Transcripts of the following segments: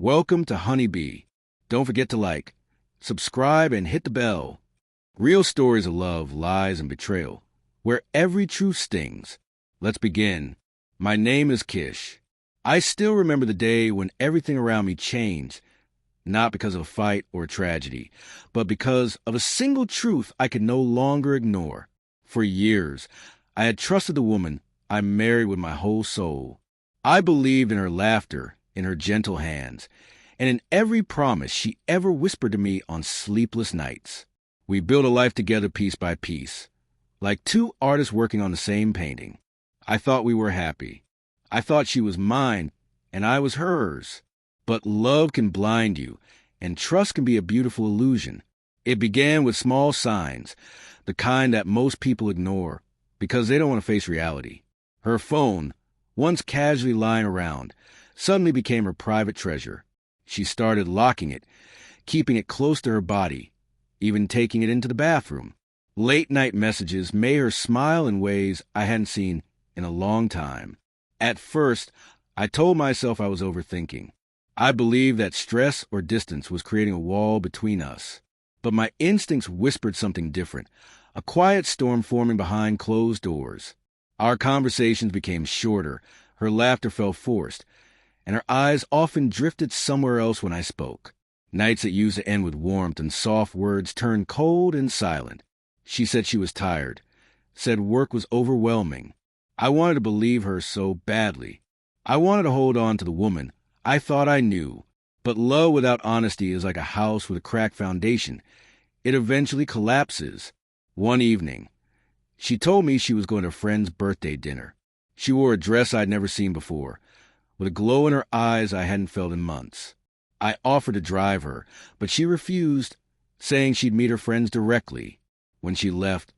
Welcome to Honeybee. Don't forget to like, subscribe, and hit the bell. Real stories of love, lies, and betrayal, where every truth stings. Let's begin. My name is Kish. I still remember the day when everything around me changed, not because of a fight or a tragedy, but because of a single truth I could no longer ignore. For years, I had trusted the woman I married with my whole soul. I believed in her laughter, in her gentle hands, and in every promise she ever whispered to me on sleepless nights. We built a life together piece by piece, like two artists working on the same painting. I thought we were happy. I thought she was mine, and I was hers. But love can blind you, and trust can be a beautiful illusion. It began with small signs, the kind that most people ignore, because they don't want to face reality. Her phone, once casually lying around, suddenly became her private treasure. She started locking it, keeping it close to her body, even taking it into the bathroom. Late-night messages made her smile in ways I hadn't seen in a long time. At first, I told myself I was overthinking. I believed that stress or distance was creating a wall between us. But my instincts whispered something different, a quiet storm forming behind closed doors. Our conversations became shorter, her laughter felt forced, and her eyes often drifted somewhere else when I spoke. Nights that used to end with warmth and soft words turned cold and silent. She said she was tired, said work was overwhelming. I wanted to believe her so badly. I wanted to hold on to the woman I thought I knew, but love without honesty is like a house with a cracked foundation. It eventually collapses. One evening, she told me she was going to a friend's birthday dinner. She wore a dress I'd never seen before, with a glow in her eyes I hadn't felt in months. I offered to drive her, but she refused, saying she'd meet her friends directly. When she left,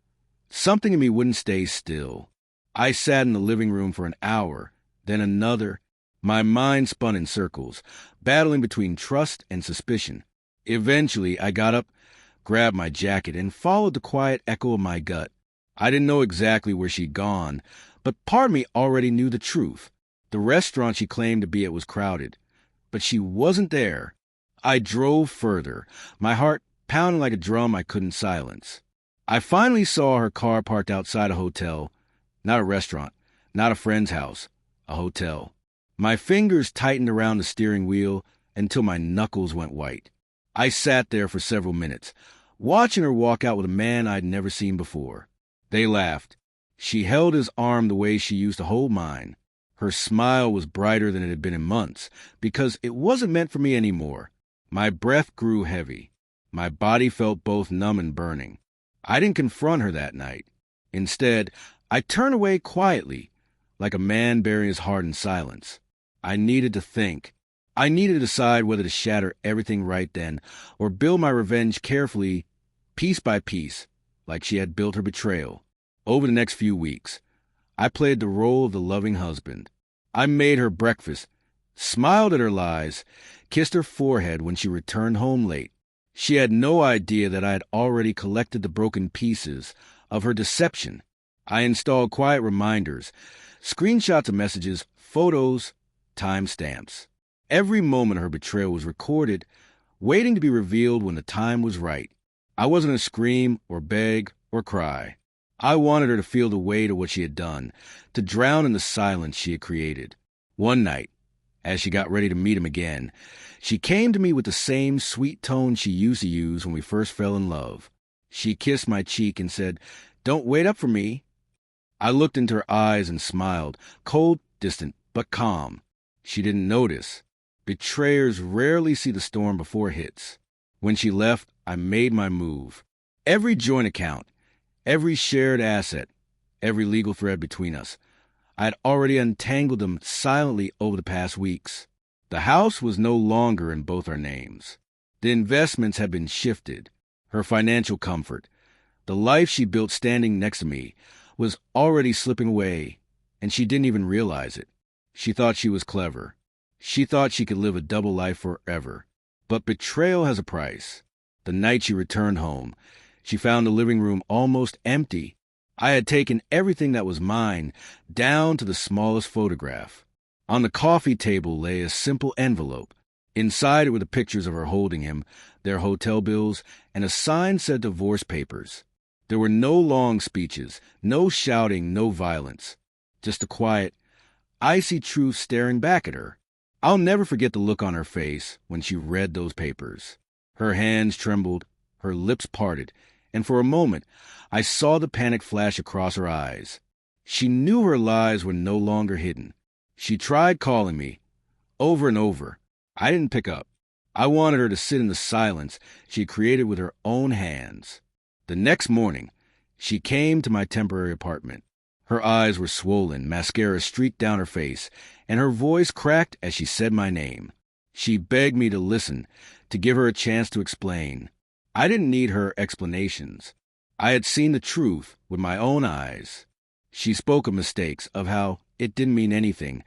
something in me wouldn't stay still. I sat in the living room for an hour, then another. My mind spun in circles, battling between trust and suspicion. Eventually, I got up, grabbed my jacket, and followed the quiet echo of my gut. I didn't know exactly where she'd gone, but part of me already knew the truth. The restaurant she claimed to be at was crowded, but she wasn't there. I drove further, my heart pounding like a drum I couldn't silence. I finally saw her car parked outside a hotel, not a restaurant, not a friend's house, a hotel. My fingers tightened around the steering wheel until my knuckles went white. I sat there for several minutes, watching her walk out with a man I'd never seen before. They laughed. She held his arm the way she used to hold mine. Her smile was brighter than it had been in months, because it wasn't meant for me anymore. My breath grew heavy. My body felt both numb and burning. I didn't confront her that night. Instead, I turned away quietly, like a man burying his heart in silence. I needed to think. I needed to decide whether to shatter everything right then or build my revenge carefully, piece by piece, like she had built her betrayal. Over the next few weeks, I played the role of the loving husband. I made her breakfast, smiled at her lies, kissed her forehead when she returned home late. She had no idea that I had already collected the broken pieces of her deception. I installed quiet reminders, screenshots of messages, photos, timestamps. Every moment of her betrayal was recorded, waiting to be revealed when the time was right. I wasn't to scream or beg or cry. I wanted her to feel the weight of what she had done, to drown in the silence she had created. One night, as she got ready to meet him again, she came to me with the same sweet tone she used to use when we first fell in love. She kissed my cheek and said, "Don't wait up for me." I looked into her eyes and smiled, cold, distant, but calm. She didn't notice. Betrayers rarely see the storm before it hits. When she left, I made my move. Every joint account, every shared asset, every legal thread between us, I had already untangled them silently over the past weeks. The house was no longer in both our names. The investments had been shifted. Her financial comfort, the life she built standing next to me, was already slipping away, and she didn't even realize it. She thought she was clever. She thought she could live a double life forever. But betrayal has a price. The night she returned home, she found the living room almost empty. I had taken everything that was mine, down to the smallest photograph. On the coffee table lay a simple envelope, Inside it were the pictures of her holding him, their hotel bills, and a sign said divorce papers. There were no long speeches, no shouting, no violence. Just a quiet, icy truth staring back at her. I'll never forget the look on her face when she read those papers. Her hands trembled, her lips parted, and for a moment I saw the panic flash across her eyes. She knew her lies were no longer hidden. She tried calling me, over and over. I didn't pick up. I wanted her to sit in the silence she created with her own hands. The next morning, she came to my temporary apartment. Her eyes were swollen, mascara streaked down her face, and her voice cracked as she said my name. She begged me to listen, to give her a chance to explain. I didn't need her explanations. I had seen the truth with my own eyes. She spoke of mistakes, of how it didn't mean anything,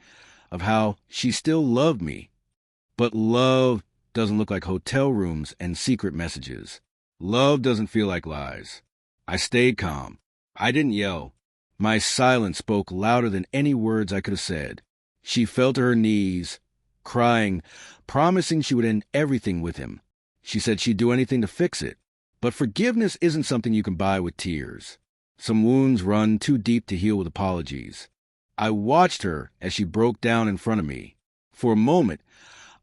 of how she still loved me. But love doesn't look like hotel rooms and secret messages. Love doesn't feel like lies. I stayed calm. I didn't yell. My silence spoke louder than any words I could have said. She fell to her knees, crying, promising she would end everything with him. She said she'd do anything to fix it. But forgiveness isn't something you can buy with tears. Some wounds run too deep to heal with apologies. I watched her as she broke down in front of me. For a moment,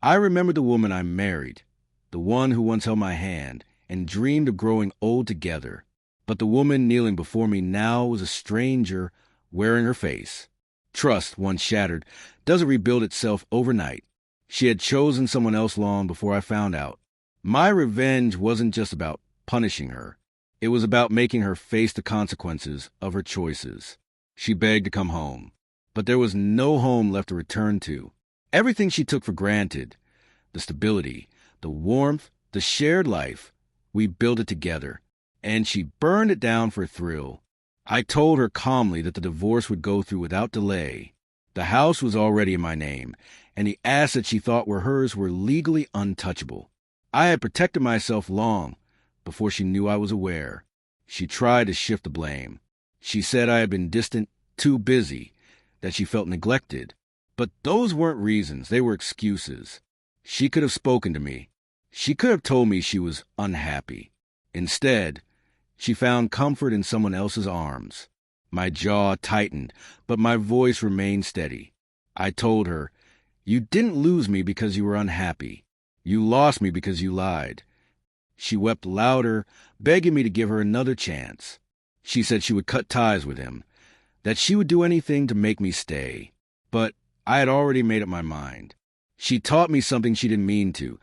I remembered the woman I married, the one who once held my hand and dreamed of growing old together. But the woman kneeling before me now was a stranger wearing her face. Trust, once shattered, doesn't rebuild itself overnight. She had chosen someone else long before I found out. My revenge wasn't just about punishing her. It was about making her face the consequences of her choices. She begged to come home, but there was no home left to return to. Everything she took for granted, the stability, the warmth, the shared life, we built it together, and she burned it down for a thrill. I told her calmly that the divorce would go through without delay. The house was already in my name, and the assets she thought were hers were legally untouchable. I had protected myself long before she knew I was aware. She tried to shift the blame. She said I had been distant, too busy, that she felt neglected. But those weren't reasons, they were excuses. She could have spoken to me. She could have told me she was unhappy. Instead, she found comfort in someone else's arms. My jaw tightened, but my voice remained steady. I told her, "You didn't lose me because you were unhappy. You lost me because you lied." She wept louder, begging me to give her another chance. She said she would cut ties with him, that she would do anything to make me stay. But I had already made up my mind. She taught me something she didn't mean to,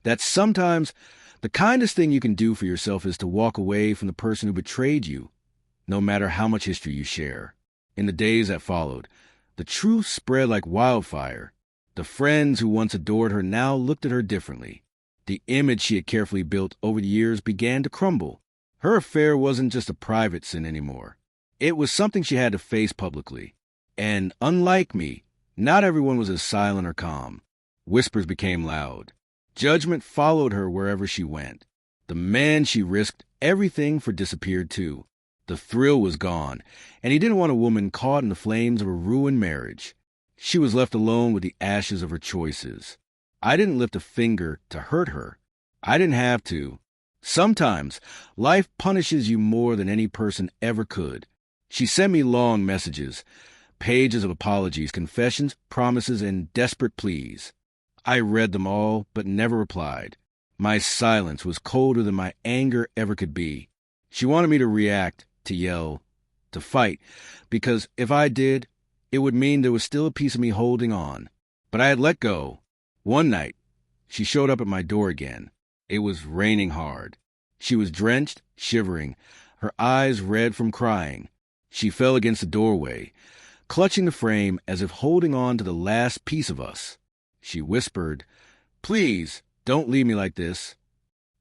that sometimes the kindest thing you can do for yourself is to walk away from the person who betrayed you, no matter how much history you share. In the days that followed, the truth spread like wildfire. The friends who once adored her now looked at her differently. The image she had carefully built over the years began to crumble. Her affair wasn't just a private sin anymore. It was something she had to face publicly. And unlike me, not everyone was as silent or calm. Whispers became loud. Judgment followed her wherever she went. The man she risked everything for disappeared too. The thrill was gone, and he didn't want a woman caught in the flames of a ruined marriage. She was left alone with the ashes of her choices. I didn't lift a finger to hurt her. I didn't have to. Sometimes life punishes you more than any person ever could. She sent me long messages, pages of apologies, confessions, promises, and desperate pleas. I read them all, but never replied. My silence was colder than my anger ever could be. She wanted me to react, to yell, to fight, because if I did, it would mean there was still a piece of me holding on. But I had let go. One night, she showed up at my door again. It was raining hard. She was drenched, shivering, her eyes red from crying. She fell against the doorway, clutching the frame as if holding on to the last piece of us. She whispered, "Please, don't leave me like this."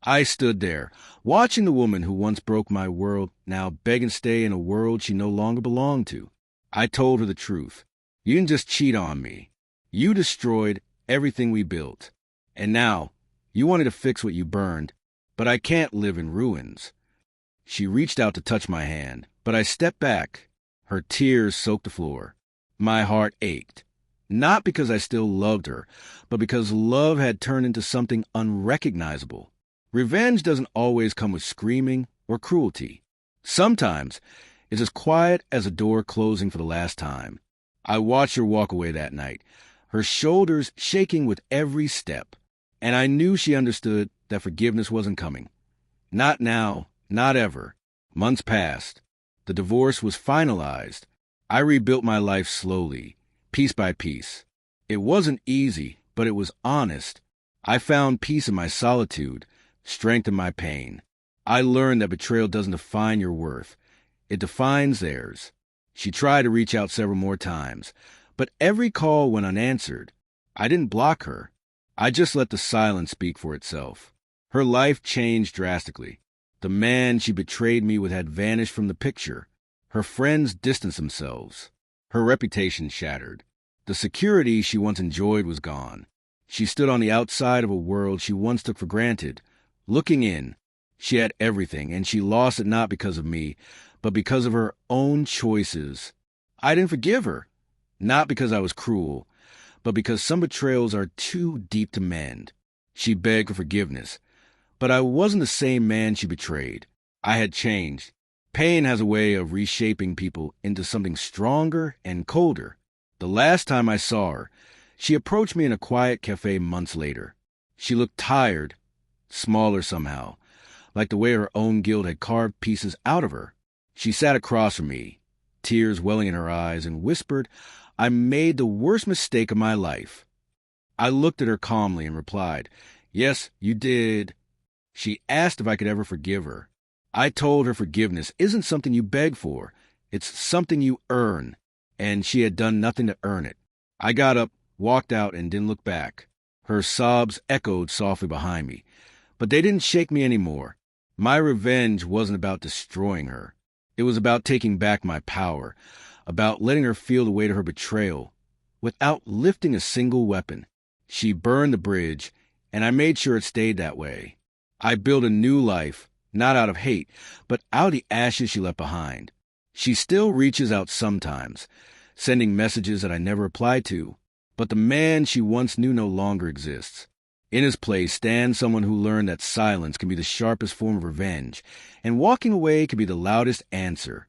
I stood there, watching the woman who once broke my world now beg and stay in a world she no longer belonged to. I told her the truth. "You didn't just cheat on me. You destroyed everything we built. And now, you wanted to fix what you burned, but I can't live in ruins." She reached out to touch my hand, but I stepped back. Her tears soaked the floor. My heart ached. Not because I still loved her, but because love had turned into something unrecognizable. Revenge doesn't always come with screaming or cruelty. Sometimes it's as quiet as a door closing for the last time. I watched her walk away that night, her shoulders shaking with every step, and I knew she understood that forgiveness wasn't coming. Not now, not ever. Months passed. The divorce was finalized. I rebuilt my life slowly, piece by piece. It wasn't easy, but it was honest. I found peace in my solitude, strength in my pain. I learned that betrayal doesn't define your worth. It defines theirs. She tried to reach out several more times, but every call went unanswered. I didn't block her. I just let the silence speak for itself. Her life changed drastically. The man she betrayed me with had vanished from the picture. Her friends distanced themselves. Her reputation shattered. The security she once enjoyed was gone. She stood on the outside of a world she once took for granted. Looking in, she had everything, and she lost it not because of me, but because of her own choices. I didn't forgive her, not because I was cruel, but because some betrayals are too deep to mend. She begged for forgiveness, but I wasn't the same man she betrayed. I had changed. Pain has a way of reshaping people into something stronger and colder. The last time I saw her, she approached me in a quiet cafe months later. She looked tired, smaller somehow, like the way her own guilt had carved pieces out of her. She sat across from me, tears welling in her eyes, and whispered, "I made the worst mistake of my life." I looked at her calmly and replied, "Yes, you did." She asked if I could ever forgive her. I told her forgiveness isn't something you beg for. It's something you earn, and she had done nothing to earn it. I got up, walked out, and didn't look back. Her sobs echoed softly behind me, but they didn't shake me anymore. My revenge wasn't about destroying her. It was about taking back my power, about letting her feel the weight of her betrayal, without lifting a single weapon. She burned the bridge, and I made sure it stayed that way. I built a new life, not out of hate, but out of the ashes she left behind. She still reaches out sometimes, sending messages that I never replied to, but the man she once knew no longer exists. In his place stands someone who learned that silence can be the sharpest form of revenge, and walking away can be the loudest answer.